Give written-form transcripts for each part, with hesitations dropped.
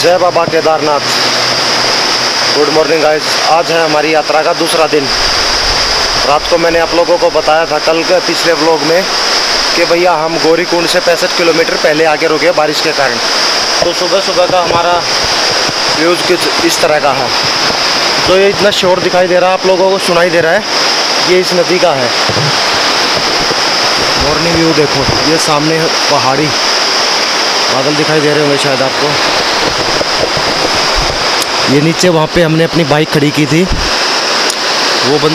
जय Baba Kedarnath. Good morning guys. आज है हमारी यात्रा का दूसरा दिन। रात को मैंने आप लोगों को बताया था कल के पिछले व्लॉग में कि भैया हम गौरीकुंड से 65 किलोमीटर पहले आके रुके बारिश के कारण। तो सुबह सुबह का हमारा व्यूज़ कुछ इस तरह का है। तो ये इतना शोर दिखाई दे रहा है, आप लोगों को सुनाई दे रहा है, ये इस नदी का है। मॉर्निंग व्यू देखो, ये सामने पहाड़ी बादल दिखाई दे रहे होंगे शायद आपको। ये नीचे वहाँ पे हमने अपनी बाइक खड़ी की थी, वो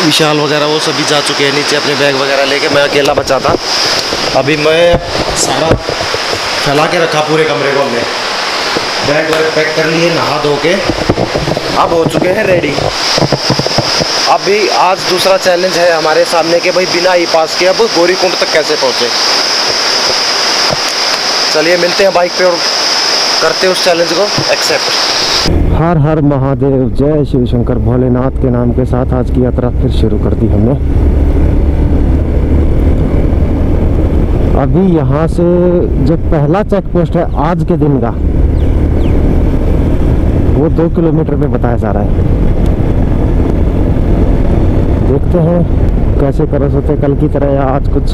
विशाल वगैरह वो सभी जा चुके हैं नीचे अपने बैग वगैरह लेके। मैं अकेला बचा था। अभी मैं सारा फैला के रखा पूरे कमरे को, हमने बैग वगैरह पैक कर लिए, नहा धो के अब हो चुके हैं रेडी। अभी आज दूसरा चैलेंज है हमारे सामने कि भाई बिना ई पास के अब गौरीकुंड तक कैसे पहुँचे। चलिए मिलते हैं बाइक पे और करते हैं उस चैलेंज को एक्सेप्ट। हर हर महादेव, जय शिव शंकर भोलेनाथ के नाम के साथ आज की यात्रा फिर शुरू कर दी हमने। अभी यहाँ से जो पहला चेक पोस्ट है आज के दिन का, वो 2 किलोमीटर पे बताया जा रहा है। देखते हैं कैसे क्रॉस होते कल की तरह या आज कुछ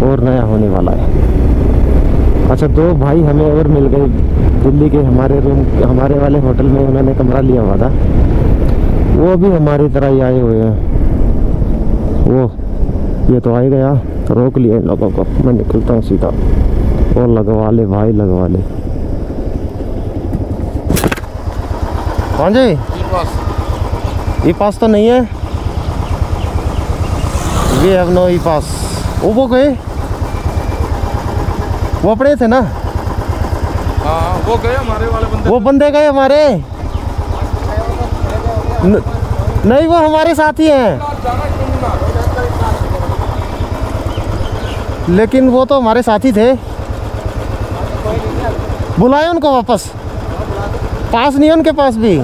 और नया होने वाला है। अच्छा, 2 भाई हमें और मिल गए दिल्ली के, हमारे वाले होटल में उन्होंने कमरा लिया हुआ था। वो भी हमारी तरह ही आए हुए हैं। वो ये तो आ ही गया, तो रोक लिया इन लोगों को। मैं निकलता हूँ सीधा। और लगवा ले भाई, लगवा ले। हाँ जी, ई पास तो नहीं है। वी हैव नो ई पास। वो गए, वो अपने थे ना। हाँ, वो गए हमारे वाले बंदे। वो बंदे गए हमारे नहीं, वो हमारे साथ ही हैं, लेकिन वो तो हमारे साथ ही थे। बुलाए उनको वापस, पास नहीं है उनके पास भी।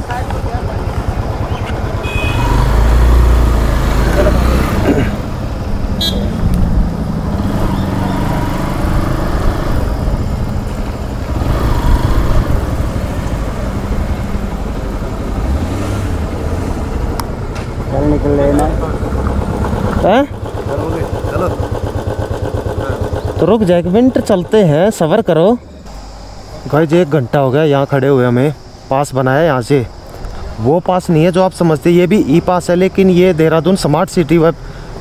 निकल लेना है, चलो तो रुक जाए, 1 मिनट चलते हैं, सबर करो। गाइस 1 घंटा हो गया यहाँ खड़े हुए, हमें पास बनाया यहाँ से। वो पास नहीं है जो आप समझते, ये भी ई पास है, लेकिन ये देहरादून स्मार्ट सिटी वेब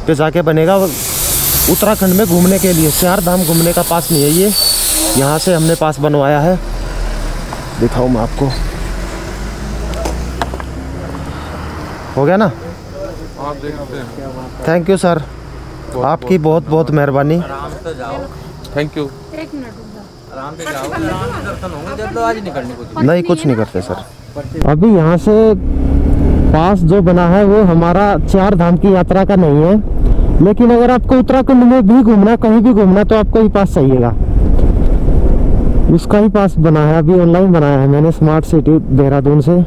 पे जाके बनेगा। उत्तराखंड में घूमने के लिए 4 धाम घूमने का पास नहीं है ये। यहाँ से हमने पास बनवाया है, दिखाऊँ मैं आपको। हो गया ना? थैंक यू सर, आपकी बहुत बहुत मेहरबानी। Thank you. आराम से जाओ, आराम से दर्शन होंगे। जल्दबाजी नहीं करनी कुछ। नहीं, कुछ नहीं करते सर। अभी यहाँ से पास जो बना है वो हमारा 4 धाम की यात्रा का नहीं है, लेकिन अगर आपको उत्तराखंड में भी घूमना, कहीं भी घूमना, तो आपको ही पास चाहिएगा। उसका ही पास बना है, अभी ऑनलाइन बनाया है मैंने स्मार्ट सिटी देहरादून से।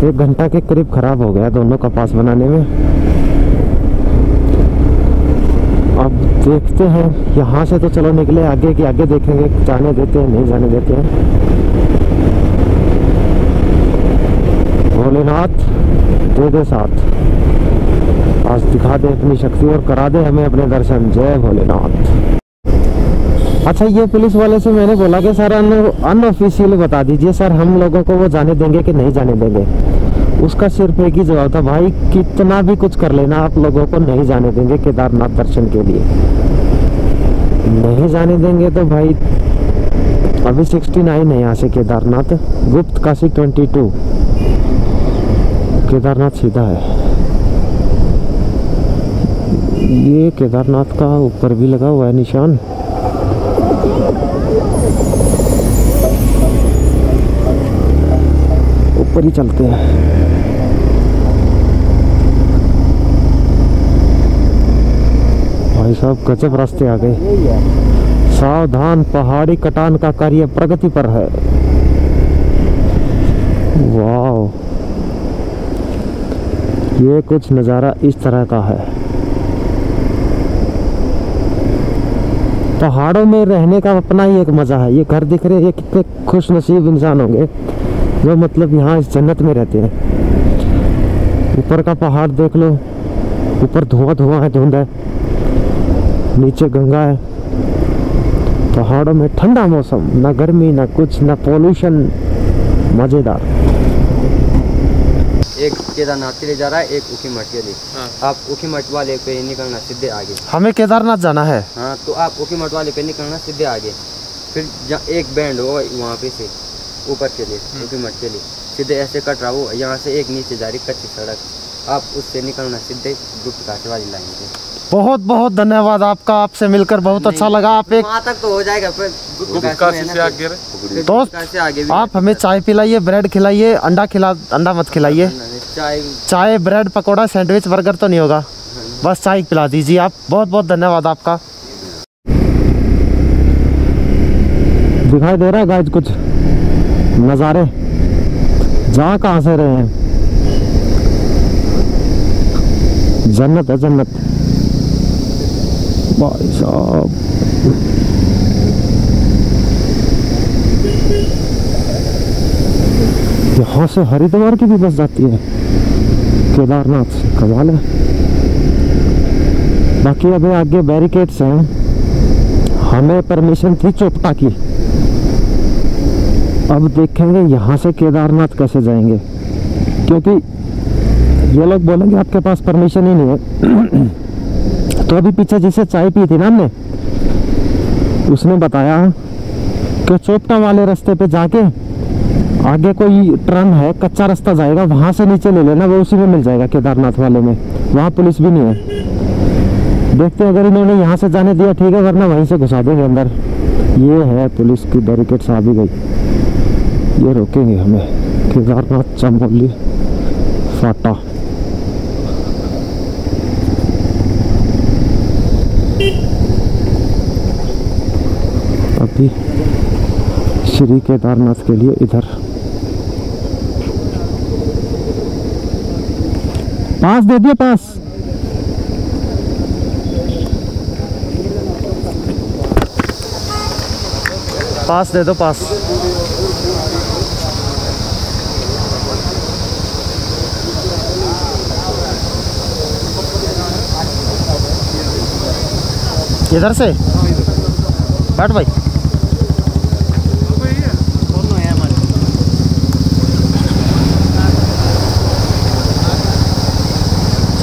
1 घंटा के करीब खराब हो गया दोनों का पास बनाने में। अब देखते हैं, यहाँ से तो चलो निकले, आगे की आगे देखेंगे, जाने देते हैं नहीं जाने देते हैं। भोलेनाथ दे दे साथ, आज दिखा दे अपनी शक्ति और करा दे हमें अपने दर्शन। जय भोलेनाथ। अच्छा, ये पुलिस वाले से मैंने बोला कि सर अनऑफिशियल बता दीजिए सर, हम लोगों को वो जाने देंगे कि नहीं जाने देंगे। उसका सिर्फ एक ही जवाब था, भाई कितना भी कुछ कर लेना, आप लोगों को नहीं जाने देंगे केदारनाथ दर्शन के लिए। नहीं जाने देंगे तो भाई अभी 69 है यहाँ से केदारनाथ, गुप्त काशी 22, केदारनाथ सीधा है। ये केदारनाथ का ऊपर भी लगा हुआ है निशान। ऊपर ही चलते हैं। भाई साहब गजब रास्ते आ गए। सावधान, पहाड़ी कटान का कार्य प्रगति पर है। वाह, ये कुछ नज़ारा इस तरह का है। पहाड़ों में रहने का अपना ही एक मज़ा है। ये घर दिख रहे हैं, ये कितने खुश नसीब इंसान होंगे जो मतलब यहाँ इस जन्नत में रहते हैं। ऊपर का पहाड़ देख लो, ऊपर धुआं धुआं है, धुंध है, नीचे गंगा है। पहाड़ों में ठंडा मौसम, ना गर्मी ना कुछ, ना पोल्यूशन, मज़ेदार। एक केदारनाथ के लिए जा रहा है, एक उखी मठ के लिए। आप उखी मठ वाले पे निकलना सीधे आगे। हमें केदारनाथ जाना है। हाँ, तो आप उखी मठ वाले पे निकलना सीधे आगे, फिर एक बैंड हो वहाँ पे से ऊपर के लिए उखी मठ के लिए सीधे ऐसे कट रहा हो। यहाँ से एक नीचे जा रही कच्ची सड़क, आप उससे निकलना सीधे गुप्त काशी वाली लाइन पे। बहुत बहुत धन्यवाद आपका, आपसे मिलकर बहुत अच्छा लगा। आप एक वहाँ तक तो हो जाएगा, फिर काशी से आगे दोस्त आप हमें चाय पिलाइए, ब्रेड खिलाइए, अंडा मत खिलाइए। चाय ब्रेड पकौड़ा सैंडविच बर्गर तो नहीं होगा, बस चाय पिला दीजिए आप। बहुत बहुत धन्यवाद आपका। दिखाई दे रहा है गाइस कुछ नज़ारे, जा कहाँ से रहे हैं। जन्नत है जन्नत भाई साहब। यहाँ से हरिद्वार की भी बस जाती है केदारनाथ से, कमाल है। बाकी अभी आगे बैरिकेड्स हैं, हमें परमिशन थी चोपटा की। अब देखेंगे यहाँ से केदारनाथ कैसे जाएंगे, क्योंकि ये लोग बोलेंगे आपके पास परमिशन ही नहीं है। तो अभी पीछे जिसे चाय पी थी ना हमने, उसने बताया कि चोपटा वाले रास्ते पे जाके आगे कोई टर्न है, कच्चा रास्ता जाएगा, वहाँ से नीचे ले लेना, वो उसी में मिल जाएगा केदारनाथ वाले में। वहाँ पुलिस भी नहीं है। देखते हैं, अगर इन्होंने यहाँ से जाने दिया ठीक है, वरना वहीं से घुसा देंगे अंदर। ये है पुलिस की बैरिकेड्स आ भी गई, ये रोकेंगे हमें। केदारनाथ चमोली फाटा। अभी श्री केदारनाथ के लिए इधर पास दे दिए, पास दे दो, पास। इधर से बैठ भाई।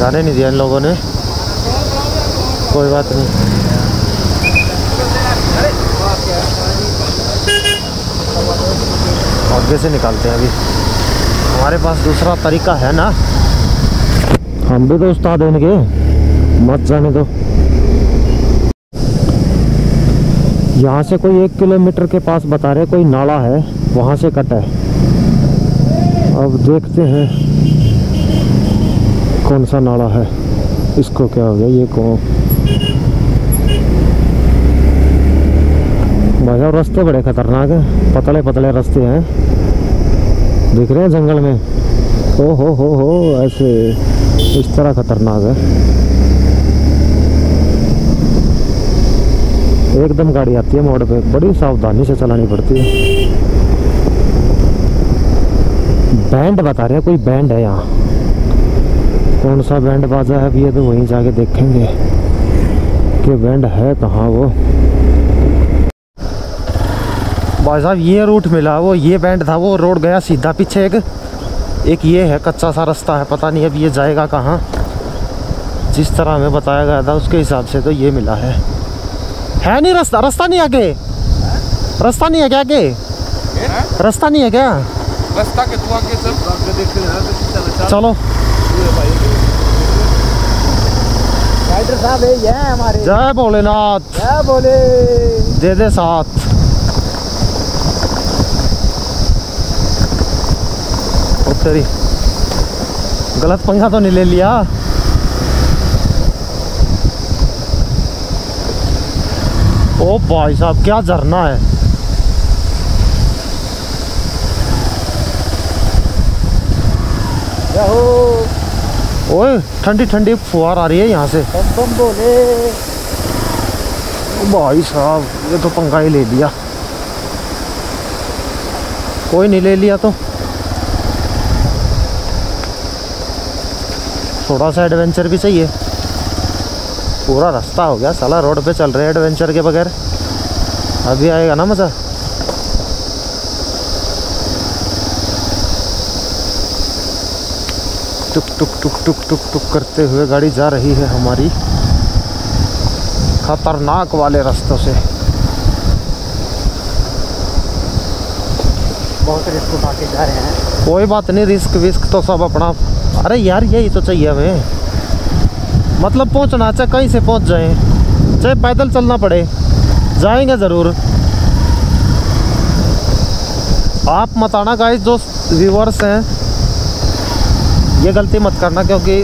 जाने नहीं दिया इन लोगों ने, कोई बात नहीं। आगे से निकालते हैं, अभी हमारे पास दूसरा तरीका है ना। हम भी तो उस्ताद हैं इनके, मत जाने दो। यहाँ से कोई 1 किलोमीटर के पास बता रहे कोई नाला है, वहाँ से कट है। अब देखते हैं कौन सा नाला है, इसको क्या हो गया, ये कौन। भाई साहब रास्ते बड़े खतरनाक हैं, पतले पतले रास्ते हैं, दिख रहे हैं जंगल में। ओ हो ऐसे इस तरह खतरनाक है। एकदम गाड़ी आती है मोड़ पे, बड़ी सावधानी से चलानी पड़ती है। बैंड बता रहे हैं, कोई बैंड है यहाँ। कौन सा बैंड बाजा है अभी, ये तो वहीं जाके देखेंगे कि बैंड है कहाँ वो। भाई साहब ये रूट मिला, वो ये बैंड था, वो रोड गया सीधा पीछे। एक ये है कच्चा सा रास्ता है, पता नहीं अब ये जाएगा कहाँ। जिस तरह हमें बताया गया था उसके हिसाब से तो ये मिला है नहीं रास्ता नहीं आगे, रास्ता नहीं है क्या आगे, रास्ता नहीं है क्या, रास्ता के तू आगे चल। चलो राइडर साहब ये है हमारे। जय भोलेनाथ, जय भोले। दे साथ। तेरी गलत पंखा तो नहीं ले लिया। ओ भाई साहब क्या झरना है। ओए ठंडी ठंडी फुहार आ रही है यहाँ से। बम बम बोले। भाई साहब ये तो पंगा ही ले लिया। कोई नहीं, ले लिया तो थोड़ा सा एडवेंचर भी चाहिए। पूरा रास्ता हो गया साला, रोड पे चल रहे हैं एडवेंचर के बगैर। अभी आएगा ना मज़ा। टुक टुक टुक टुक टुक टुक करते हुए गाड़ी जा रही है हमारी खतरनाक वाले रास्तों से। बहुत रिस्क उठा के जा रहे हैं। कोई बात नहीं, रिस्क विस्क तो सब अपना। अरे यार यही तो चाहिए हमें, मतलब पहुंचना, चाहे कहीं से पहुंच जाएं, चाहे पैदल चलना पड़े, जाएंगे ज़रूर। आप मत आना गाइस, जो व्यूअर्स हैं ये गलती मत करना, क्योंकि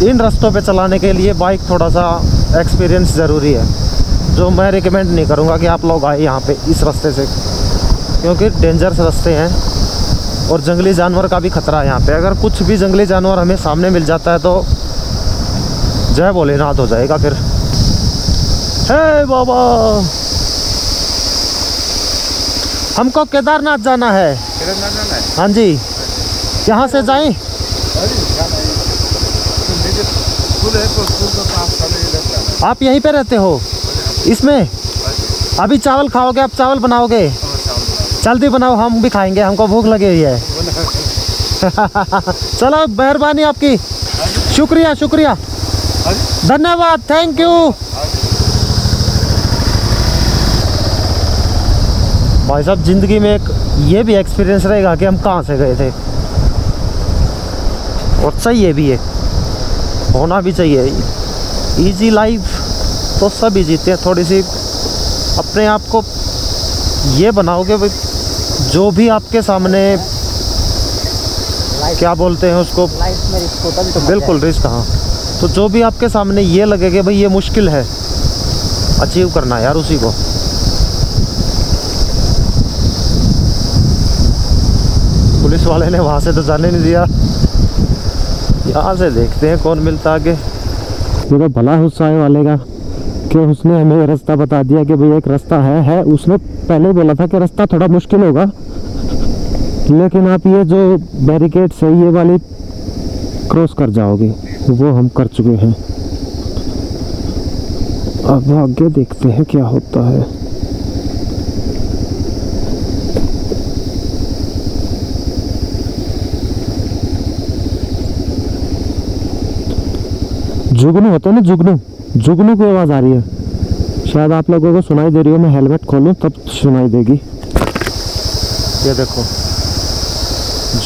इन रास्तों पे चलाने के लिए बाइक थोड़ा सा एक्सपीरियंस ज़रूरी है, जो मैं रिकमेंड नहीं करूँगा कि आप लोग आए यहाँ पे इस रास्ते से, क्योंकि डेंजरस रास्ते हैं और जंगली जानवर का भी खतरा है यहाँ पे। अगर कुछ भी जंगली जानवर हमें सामने मिल जाता है तो जय भोलेनाथ हो जाएगा फिर। हे बाबा, हमको केदारनाथ जाना है। हाँ जी, यहाँ से जाएं? आप यहीं पे रहते हो इसमें? अभी चावल खाओगे? आप चावल बनाओगे? जल्दी बनाओ, हम भी खाएंगे, हमको भूख लगी हुई है। चलो, मेहरबानी आपकी, शुक्रिया शुक्रिया, धन्यवाद, थैंक यू। भाई साहब, ज़िंदगी में एक ये भी एक्सपीरियंस रहेगा कि हम कहाँ से गए थे, और सही ये भी है, होना भी चाहिए। इजी लाइफ तो सभी जीते हैं। थोड़ी सी अपने आप को ये बनाओगे भाई, जो भी आपके सामने क्या बोलते हैं उसको, लाइफ में रिस्क होता भी तो बिल्कुल रिस्क। हाँ, तो जो भी आपके सामने ये लगे कि भाई ये मुश्किल है, अचीव करना यार उसी को। पुलिस वाले ने वहाँ से तो जाने नहीं दिया, यहाँ से देखते हैं कौन मिलता आगे। ये तो भला हुस्साए वाले का कि उसने हमें रास्ता बता दिया कि भाई एक रास्ता है। उसने पहले बोला था कि रास्ता थोड़ा मुश्किल होगा, लेकिन आप ये जो बैरिकेड्स है ये वाली क्रॉस कर जाओगे, वो हम कर चुके हैं। अब आगे देखते हैं क्या होता है। जुगनू होता है ना, जुगनू, जुगनू की आवाज़ आ रही है, शायद आप लोगों को सुनाई दे रही हो। मैं हेलमेट खोलूं तब सुनाई देगी। ये देखो,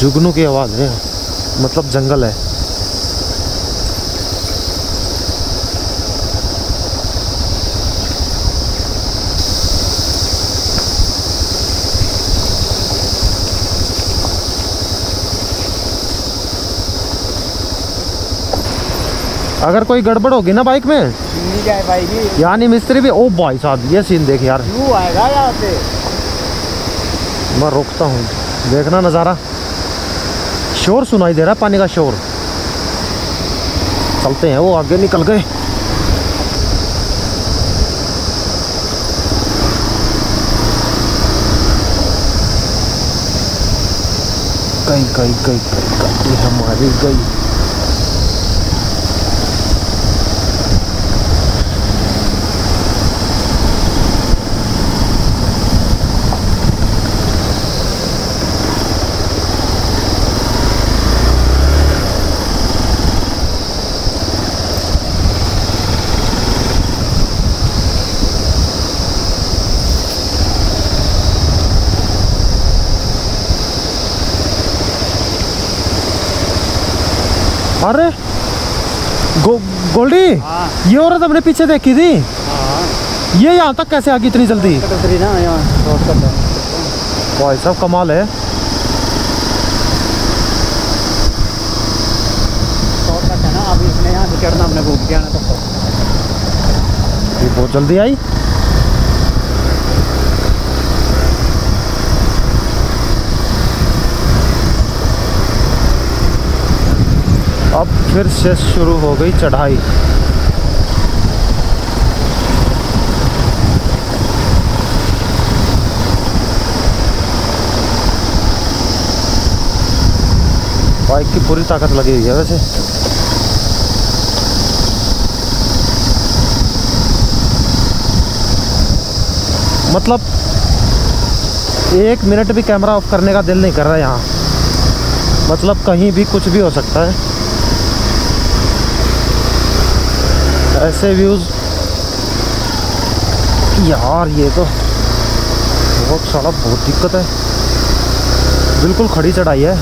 जुगनू की आवाज़ है, मतलब जंगल है। अगर कोई गड़बड़ होगी ना बाइक में, नहीं जाए बाइक यानी मिस्त्री भी। ओ भाई साहब, ये सीन देख यार, क्यों आएगा यहाँ पे। मैं रोकता हूँ, देखना नज़ारा। शोर सुनाई दे रहा, पानी का शोर। चलते हैं, वो आगे निकल गए। गई गई गई गई हमारी गई। अरे गोल्डी, हाँ। ये औरत अपने पीछे देखी थी, ये यहाँ तक कैसे आ गई इतनी जल्दी? भाई साहब कमाल है। शॉर्टकट है ना, अभी इसने यहाँ से चढ़ना, हमने घूम के आना। तो ये बहुत जल्दी आई। अब फिर से शुरू हो गई चढ़ाई। बाइक की पूरी ताकत लगी हुई है वैसे। मतलब 1 मिनट भी कैमरा ऑफ करने का दिल नहीं कर रहा है यहाँ। मतलब कहीं भी कुछ भी हो सकता है। ऐसे व्यूज़ यार, ये तो बहुत दिक्कत है। बिल्कुल खड़ी चढ़ाई है।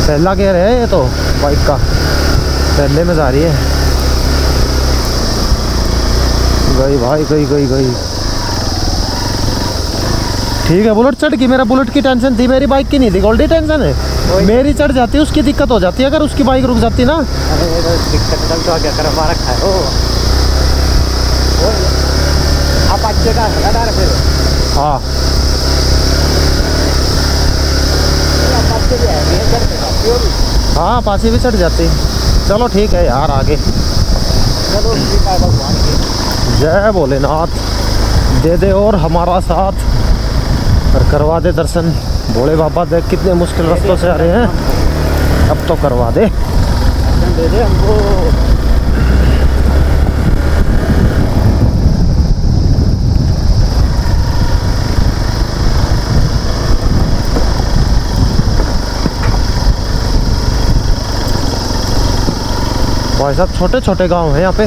पहला गियर है ये तो बाइक का, पहले में जा रही है। गई भाई, गई। ठीक है, बुलेट चढ़ गई। मेरा बुलेट की टेंशन थी, मेरी बाइक की नहीं थी। गोल्डी टेंशन है, मेरी चढ़ जाती, उसकी दिक्कत हो जाती है अगर उसकी बाइक रुक जाती ना। अरे दिक्कत तो क्या कर रखा है आप अच्छे का फिर। हाँ हाँ, पासी भी चढ़ जाती। चलो ठीक है यार, आगे। चलो भगवान की जय भोलेनाथ, दे दे और हमारा साथ और करवा दे दर्शन। भोले बाबा देख कितने मुश्किल रास्तों से आ रहे हैं, अब तो करवा दे। दे दे हमको। भाई साहब, छोटे छोटे गांव हैं यहाँ पे।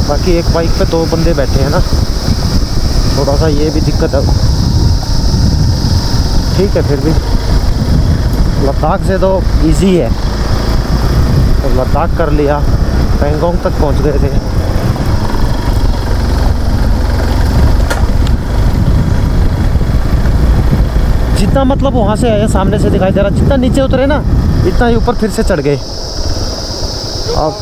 बाकी एक बाइक पे 2 बंदे बैठे हैं ना, थोड़ा सा ये भी दिक्कत है। ठीक है, फिर भी लद्दाख से तो इजी है। तो लद्दाख कर लिया, पैंगोंग तक पहुंच गए थे। जितना मतलब वहाँ से आया सामने से दिखाई दे रहा, जितना नीचे उतरे ना इतना ही ऊपर फिर से चढ़ गए। अब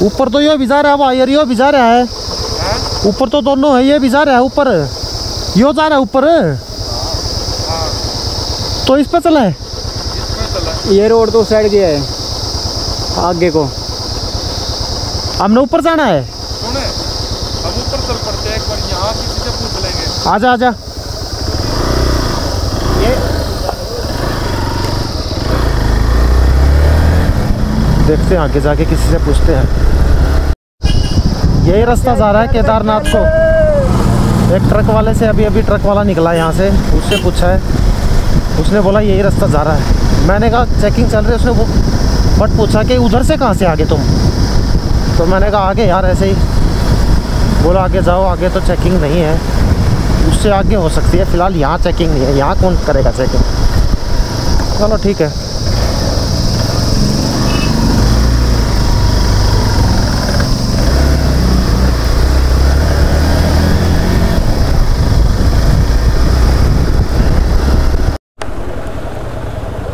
ऊपर तो ये भिजा रहा है, वायर यो भिजा रहा है। ऊपर तो दोनों है, ये भिजा रहा है ऊपर, यो जा रहा है ऊपर। तो इस पे चला है, ये रोड तो साइड गया है आगे को। हमने ऊपर जाना है। सुने, अब ऊपर चल पड़ते हैं एक बार, यहाँ किसी से पूछ लेंगे। आजा आजा। ये देखते हैं आगे जाके, किसी से पूछते हैं। यही रास्ता जा रहा है केदारनाथ को। एक ट्रक वाले से अभी ट्रक वाला निकला यहाँ से, उससे पूछा है, उसने बोला यही रास्ता जा रहा है। मैंने कहा चेकिंग चल रही है, उसने वो बट पूछा कि उधर से कहाँ से आगे तुम। तो मैंने कहा आगे यार ऐसे ही। बोला आगे जाओ, आगे तो चेकिंग नहीं है, उससे आगे हो सकती है, फ़िलहाल यहाँ चेकिंग नहीं है, यहाँ कौन करेगा चेकिंग। चलो ठीक है।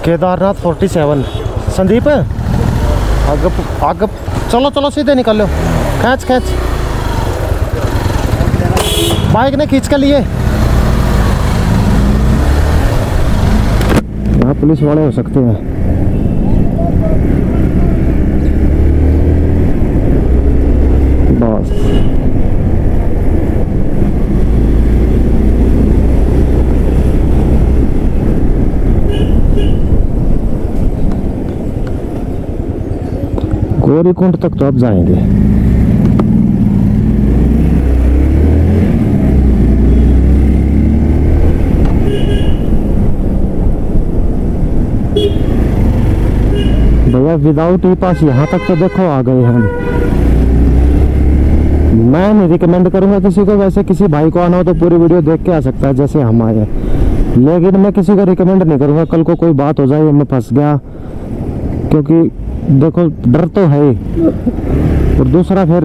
केदारनाथ 47। संदीप आगे आगे चलो चलो, सीधे निकल लो, खींच बाइक ने खींच कर लिए। यहाँ पुलिस वाले हो सकते हैं। बस गौरीकुंड तक तो अब जाएंगे। भैया विदाउट ई पास यहाँ तक तो देखो आ गए हम। मैं नहीं रिकमेंड करूंगा किसी को, वैसे किसी भाई को आना हो तो पूरी वीडियो देख के आ सकता है जैसे हम आए, लेकिन मैं किसी को रिकमेंड नहीं करूंगा। कल को कोई बात हो जाए, मैं फंस गया, क्योंकि देखो डर तो है ही, और दूसरा फिर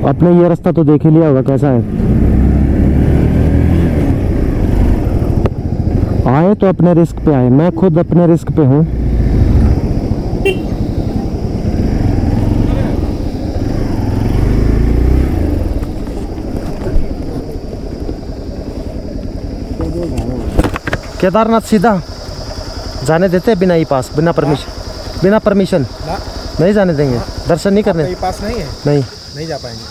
अपने ये रास्ता तो देख ही लिया होगा कैसा है। आए तो अपने रिस्क पे आए, मैं खुद अपने रिस्क पे हूँ। केदारनाथ सीधा जाने देते बिना ई पास, बिना परमिशन ना नहीं जाने देंगे, दर्शन नहीं करने? ये पास नहीं है, नहीं जा पाएंगे।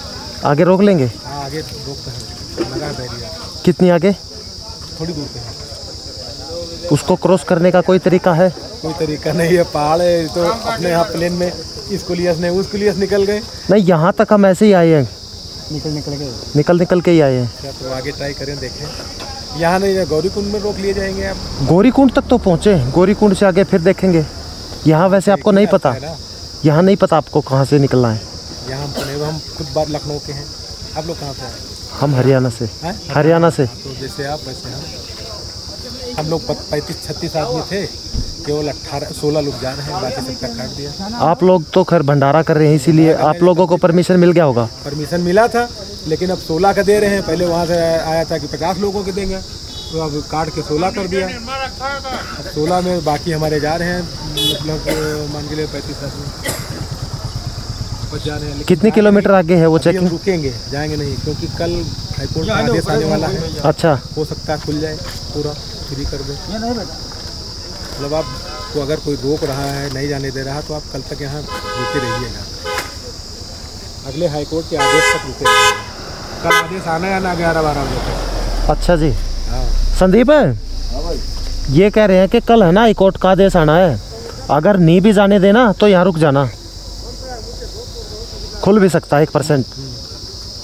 आगे रोक लेंगे? हाँ आगे रोकते हैं, लगा बैरियर। कितनी आगे? थोड़ी दूर पे है। उसको क्रॉस करने का कोई तरीका है? कोई तरीका नहीं है, पहाड़ है तो अपने यहाँ प्लेन में स्कूलियस ने उसकुलियस निकल गए। नहीं, यहाँ तक हम ऐसे ही आए हैं, निकल के ही आए हैं। क्या तो आगे ट्राई करें, देखें। यहाँ नहीं, गौरीकुंड में रोक लिए जाएंगे आप। गौरीकुंड तक तो पहुँचे, गौरीकुंड से आगे फिर देखेंगे। यहाँ वैसे आपको नहीं पता, यहाँ नहीं पता आपको कहाँ से निकलना है? यहाँ हमको नहीं, हम खुद बात लखनऊ के हैं। आप लोग कहाँ से आए? हम हरियाणा से। हरियाणा से। तो जैसे आप वैसे हम लोग 35-36 आदमी थे, केवल 18-16 लोग जा रहे हैं, बाकी सबका काट दिया। आप लोग तो खैर भंडारा कर रहे हैं, इसीलिए आप लोगों को परमिशन मिल गया होगा। परमिशन मिला था, लेकिन अब 16 का दे रहे हैं। पहले वहाँ से आया था कि 50 लोगों के देंगे, तो अब काट के 16 कर दिया। अब 16 में बाकी हमारे जा रहे हैं, मतलब मान के लिए 35 आदमी जा रहे हैं। कितने किलोमीटर आगे है वो चेकिंग? रुकेंगे, जाएंगे नहीं, क्योंकि कल हाईकोर्ट का आदेश आने वाला है। अच्छा, हो सकता है खुल जाए, पूरा फ्री कर दे। मतलब आपको अगर कोई रोक रहा है, नहीं जाने दे रहा, तो आप कल तक यहाँ रुके रहिएगा, अगले हाईकोर्ट के आदेश तक रुके रहिएगा। कल आदेश आना है ना 11-12 बजे तक। अच्छा जी। हाँ संदीप ये कह रहे हैं कि कल है ना हाईकोर्ट का आदेश आना है, अगर नहीं भी जाने देना तो यहाँ रुक जाना, खुल भी सकता है 1%।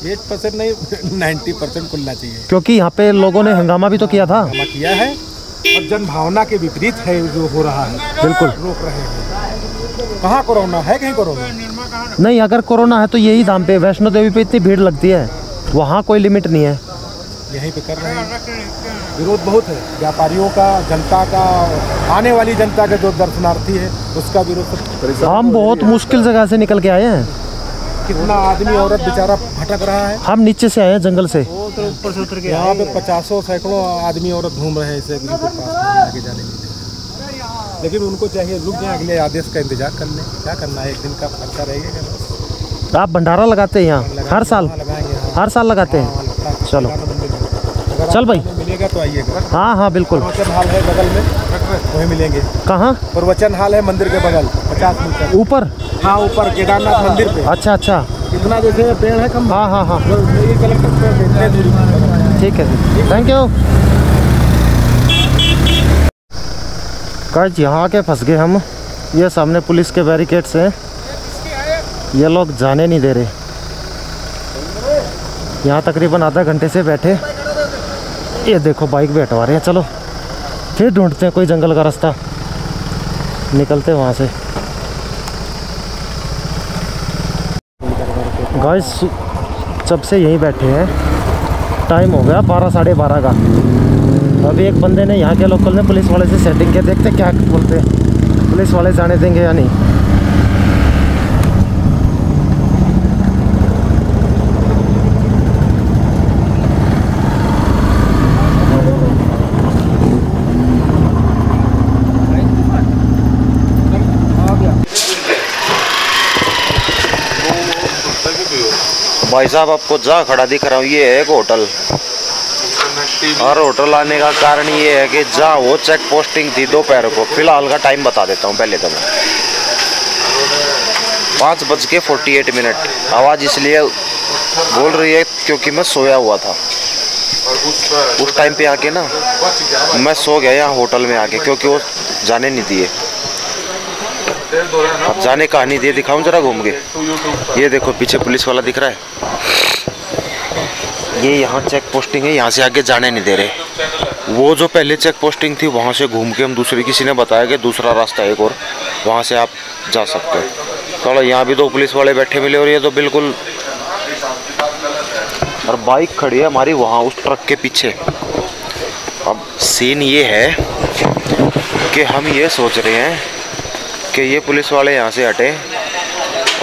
8% नहीं 90% खुलना चाहिए, क्योंकि यहाँ पे लोगों ने हंगामा भी तो किया था। हंगामा किया है और जन भावना के विपरीत है जो हो रहा है। बिल्कुल रोक रहे हैं। कहाँ कोरोना है? कहीं कोरोना नहीं, अगर कोरोना है तो यही धाम पे, वैष्णो देवी पे इतनी भीड़ लगती है, वहाँ कोई लिमिट नहीं है। यहीं पे कर रहे हैं। विरोध बहुत है, व्यापारियों का, जनता का, आने वाली जनता के जो दर्शनार्थी है उसका विरोध। हम बहुत मुश्किल जगह से निकल के आए हैं। कितना आदमी औरत बेचारा भटक रहा है। हम नीचे से आए हैं, जंगल से। यहाँ पे 50 सैकड़ों आदमी औरत घूम रहे हैं इसे के पास, आगे जाने नहीं दे। लेकिन उनको चाहिए रुक जाए, अगले आदेश का इंतजार कर लें। क्या करना है, एक दिन का खर्चा रहेगा। आप भंडारा लगाते हैं यहाँ हर साल? हर साल लगाते हैं? चलो चल भाई, मिलेगा तो आइएगा। हाँ हाँ बिल्कुल। प्रवचन हाल है बगल में, वहीं मिलेंगे। कहाँ? प्रवचन हाल है मंदिर के बगल, 50 मीटर ऊपर। हाँ ऊपर केदारनाथ मंदिर पे। अच्छा अच्छा, इतना जैसे पेड़ है कम। हाँ हाँ हाँ, ये कलेक्टर दूरी। ठीक है, थैंक यू। गाइस यहाँ आके फंस गए हम, ये सामने पुलिस के बैरिकेड्स हैं, ये लोग जाने नहीं दे रहे। यहाँ तकरीबन आधा घंटे से बैठे, ये देखो बाइक भी हटवा रहे हैं। चलो फिर ढूंढते हैं कोई जंगल का रास्ता, निकलते हैं वहाँ से। गाइस जब से यहीं बैठे हैं, टाइम हो गया 12 साढ़े 12 का। अभी एक बंदे ने, यहाँ के लोकल ने पुलिस वाले से सेटिंग किया, देखते क्या बोलते हैं, पुलिस वाले जाने देंगे या नहीं। भाई साहब आपको जहाँ खड़ा दिख रहा हूँ, ये है एक होटल, और होटल आने का कारण ये है कि जहाँ वो चेक पोस्टिंग थी दोपहर को, फिलहाल का टाइम बता देता हूँ पहले तो मैं, 5:48। आवाज़ इसलिए बोल रही है क्योंकि मैं सोया हुआ था उस टाइम पे आके ना, मैं सो गया यहाँ होटल में आके, क्योंकि वो जाने नहीं दिए। अब जाने कहाँ नहीं दिए, दिखाऊं जरा घूम के। ये देखो पीछे पुलिस वाला दिख रहा है, ये यहाँ चेक पोस्टिंग है, यहाँ से आगे जाने नहीं दे रहे। वो जो पहले चेक पोस्टिंग थी वहाँ से घूम के हम दूसरी, किसी ने बताया कि दूसरा रास्ता एक और, वहाँ से आप जा सकते हो। थोड़ा यहाँ भी 2 पुलिस वाले बैठे मिले, और ये तो बिल्कुल, और बाइक खड़ी है हमारी वहाँ उस ट्रक के पीछे। अब सीन ये है कि हम ये सोच रहे हैं कि ये पुलिस वाले यहाँ से हटे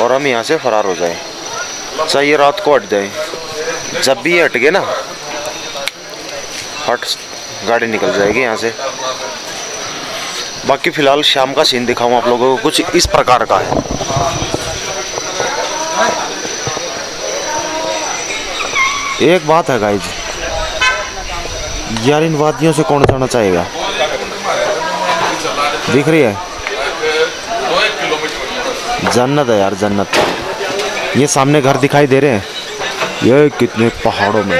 और हम यहाँ से फरार हो जाएं, चाहिए रात को हट जाएं। जब भी ये हट गए ना, गाड़ी निकल जाएगी यहाँ से। बाकी फ़िलहाल शाम का सीन दिखाऊँ आप लोगों को, कुछ इस प्रकार का है। एक बात है गाइज, यार इन वादियों से कौन जाना चाहेगा। दिख रही है जन्नत है यार, जन्नत। ये सामने घर दिखाई दे रहे हैं, ये कितने पहाड़ों में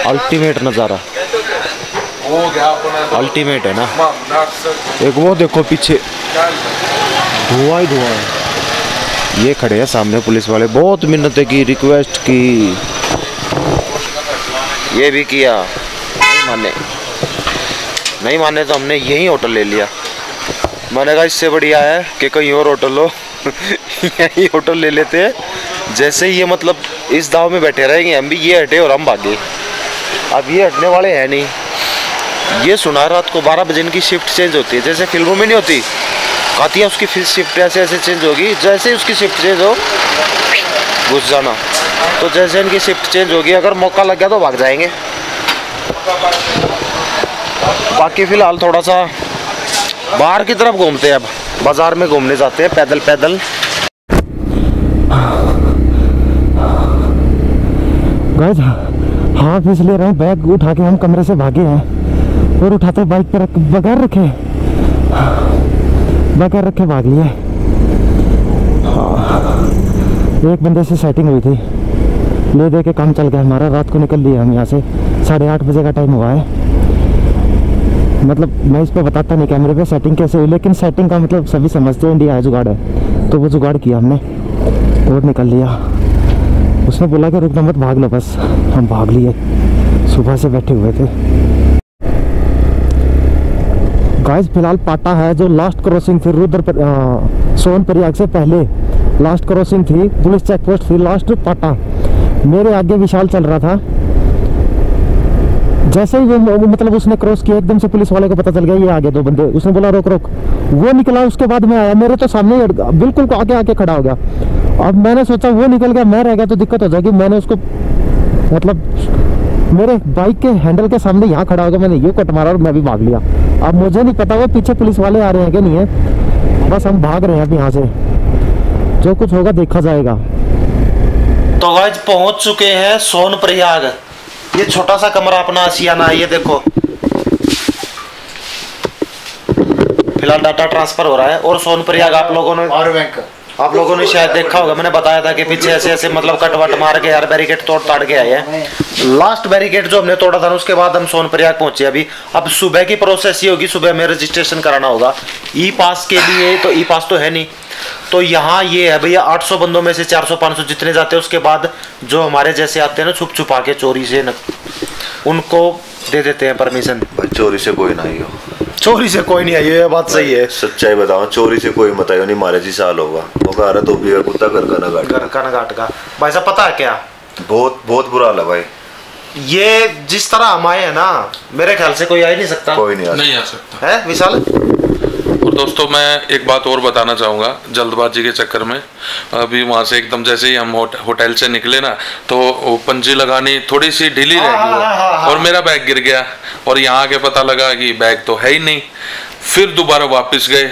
अल्टीमेट नज़ारा, अल्टीमेट है ना। एक वो देखो पीछे धुआं ही धुआं है। ये खड़े हैं सामने पुलिस वाले, बहुत मिन्नतें की, रिक्वेस्ट की, ये भी किया, नहीं माने तो हमने यही होटल ले लिया। मैंने कहा इससे बढ़िया है कि कहीं और होटल लो यही होटल ले लेते हैं। जैसे ही ये मतलब इस दाव में बैठे रहेंगे हम भी, ये हटे और हम भागे। अब ये हटने वाले हैं नहीं। ये सुना रात को 12 बजे इनकी शिफ्ट चेंज होती है, जैसे फिल्मों में नहीं होती, कहती है उसकी फिर शिफ्ट ऐसे ऐसे चेंज होगी। जैसे ही उसकी शिफ्ट चेंज हो घुस जाना। तो जैसे इनकी शिफ्ट चेंज होगी, अगर मौका लग गया तो भाग जाएंगे। बाकी फ़िलहाल थोड़ा सा बाहर की तरफ घूमते हैं, अब बाज़ार में घूमने जाते हैं पैदल पैदल। गाइस हाँ इसलिए रहे, बैग उठा के हम कमरे से भागे हैं और उठाते बाइक पर बगैर रखे भाग लिए। एक बंदे से सेटिंग हुई थी, ले दे के काम चल गया हमारा। रात को निकल लिए हम यहाँ से, 8:30 बजे का टाइम हुआ है। मतलब मैं इस पर बताता नहीं कैमरे पे सेटिंग कैसे हुई, लेकिन सेटिंग का मतलब सभी समझते हैं, इंडिया है जुगाड़ है, तो वो जुगाड़ किया हमने और निकल लिया। उसने बोला कि रुकना मत, भाग लो बस। हम भाग लिए, सुबह से बैठे हुए थे। गाइस फिलहाल पाटा है जो लास्ट क्रॉसिंग थी सोनप्रयाग से पहले, लास्ट क्रॉसिंग थी, पुलिस चेक पोस्ट थी लास्ट पाटा। मेरे आगे विशाल चल रहा था, जैसे ही वो मतलब उसने क्रॉस किया, एकदम से पुलिस वाले को पता चल गया ये आगे 2 बंदे। उसने बोला रोक रोक, वो निकला, उसके बाद मैं आया, मेरे तो सामने बिल्कुल आगे आके खड़ा हो गया। अब मैंने सोचा वो निकल गया, मैं रह गया तो दिक्कत हो जाएगी। मैंने उसको मतलब मेरे बाइक के हैंडल के सामने यहाँ खड़ा हो गया, मैंने ये कट मारा और मैं भी भाग लिया। अब मुझे नहीं पता वो पीछे पुलिस वाले आ रहे हैं कि नहीं है, बस हम भाग रहे हैं अब यहाँ से, जो कुछ होगा देखा जाएगा। तो गाइस पहुंच चुके हैं सोनप्रयाग। ये छोटा सा कमरा अपना आशियाना है, ये देखो। फिलहाल डाटा ट्रांसफर हो रहा है। और सोनप्रयाग आप लोगों ने शायद देखा होगा, मैंने बताया था कि पीछे ऐसे ऐसे मतलब कटवट मार के यार बैरिकेड तोड़ ताड़ के आए हैं। लास्ट बैरिकेड जो हमने तोड़ा था उसके बाद हम सोनप्रयाग पहुंचे। अभी अब सुबह की प्रोसेस ये होगी, सुबह में रजिस्ट्रेशन कराना होगा ई पास के लिए। तो ई पास तो है नहीं, तो यहाँ ये है भैया 800 बंदों में से 400-500 जितने जाते हैं, उसके बाद जो हमारे जैसे आते हैं ना छुप छुपा के चोरी से उनको दे देते हैं परमिशन। चोरी से कोई ना आइयो, चोरी से कोई नहीं आई, ये बात सही है। सच्चाई बताओ, चोरी से कोई मत आइयो, नहीं मारे जी साल होगा वो कह रहा तो भी कुत्ता घर का ना घाट का। भाई साहब पता है क्या, बहुत बुरा हाल है भाई। ये जिस तरह हम आए हैं ना, मेरे ख्याल से कोई आ ही नहीं सकता, कोई नहीं आ सकता है विशाल। और दोस्तों मैं एक बात और बताना चाहूँगा, जल्दबाजी के चक्कर में अभी वहाँ से एकदम जैसे ही हम होटल से निकले ना, तो वो पंजी लगानी थोड़ी सी ढीली रह गई और मेरा बैग गिर गया। और यहाँ आके पता लगा कि बैग तो है ही नहीं। फिर दोबारा वापस गए,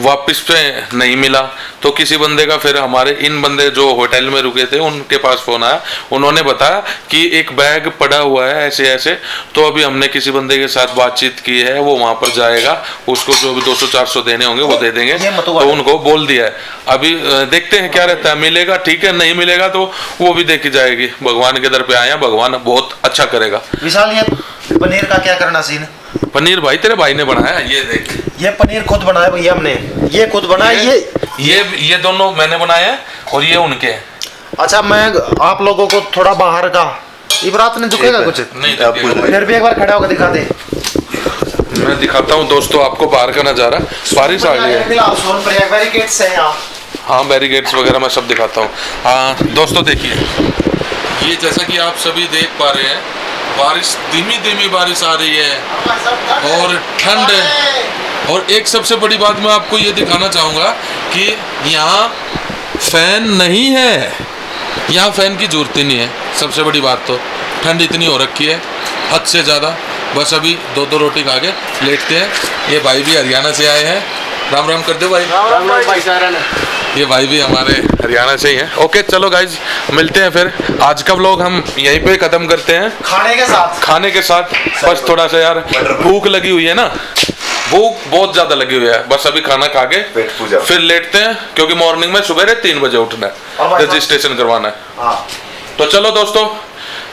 वापस पे नहीं मिला, तो किसी बंदे का फिर हमारे इन बंदे जो होटल में रुके थे उनके पास फोन आया। उन्होंने बताया कि एक बैग पड़ा हुआ है ऐसे ऐसे। तो अभी हमने किसी बंदे के साथ बातचीत की है, वो वहां पर जाएगा, उसको जो भी 200-400 देने होंगे वो दे देंगे। तो उनको बोल दिया है, अभी देखते हैं क्या रहता है, मिलेगा ठीक है, नहीं मिलेगा तो वो भी देखी जाएगी। भगवान के दर पे आए हैं, भगवान बहुत अच्छा करेगा। विशाल ये पनीर का क्या करना सीन? पनीर भाई तेरे भाई ने बनाया, ये देख, ये पनीर खुद बनाया भैया हमने, ये खुद बनाया, ये दोनों मैंने बनाया है और ये उनके। अच्छा मैं आप लोगों को थोड़ा बाहर का, इबरात ने झुकेगा कुछ नहीं, फिर भी एक बार खड़ा होकर दिखा दे। मैं दिखाता हूँ दोस्तों आपको बाहर का नज़ारा। बारिश आ गई है, सोनप्रयाग बैरिकेड्स हैं यहाँ। हाँ बैरिकेड्स वगैरह मैं सब दिखाता हूँ। हाँ दोस्तों देखिए, ये जैसा कि आप सभी देख पा रहे हैं, बारिश धीमी धीमी बारिश आ रही है और ठंड है। और एक सबसे बड़ी बात मैं आपको ये दिखाना चाहूँगा कि यहाँ फैन नहीं है, यहाँ फैन की जरूरत ही नहीं है। सबसे बड़ी बात तो ठंड इतनी हो रखी है हद से ज़्यादा। बस अभी 2-2 रोटी खा के लेटते हैं। ये भाई भी हरियाणा से आए हैं। राम राम कर दो भाई। राम राम भाई सारा। ये भाई भी हमारे हरियाणा से ही हैं। ओके चलो गाइज, मिलते हैं फिर। आज का व्लॉग हम यहीं पे खत्म करते हैं खाने के साथ। बस थोड़ा सा यार भूख लगी हुई है ना, भूख बहुत ज्यादा लगी हुई है। बस अभी खाना खा के फिर लेटते हैं, क्योंकि मॉर्निंग में सुबह 3 बजे उठना है, रजिस्ट्रेशन करवाना है। तो चलो दोस्तों,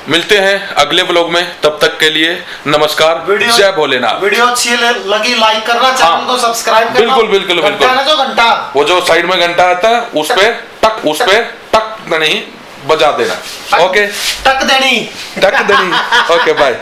मिलते हैं अगले व्लॉग में। तब तक के लिए नमस्कार, जय भोलेनाथ। वीडियो अच्छी लगी लाइक करना, चैनल को सब्सक्राइब करना। बिल्कुल बिल्कुल बिल्कुल। जो घंटा, वो जो साइड में घंटा आता है उस पे टक नहीं बजा देना। ओके, टक देनी। Okay bye.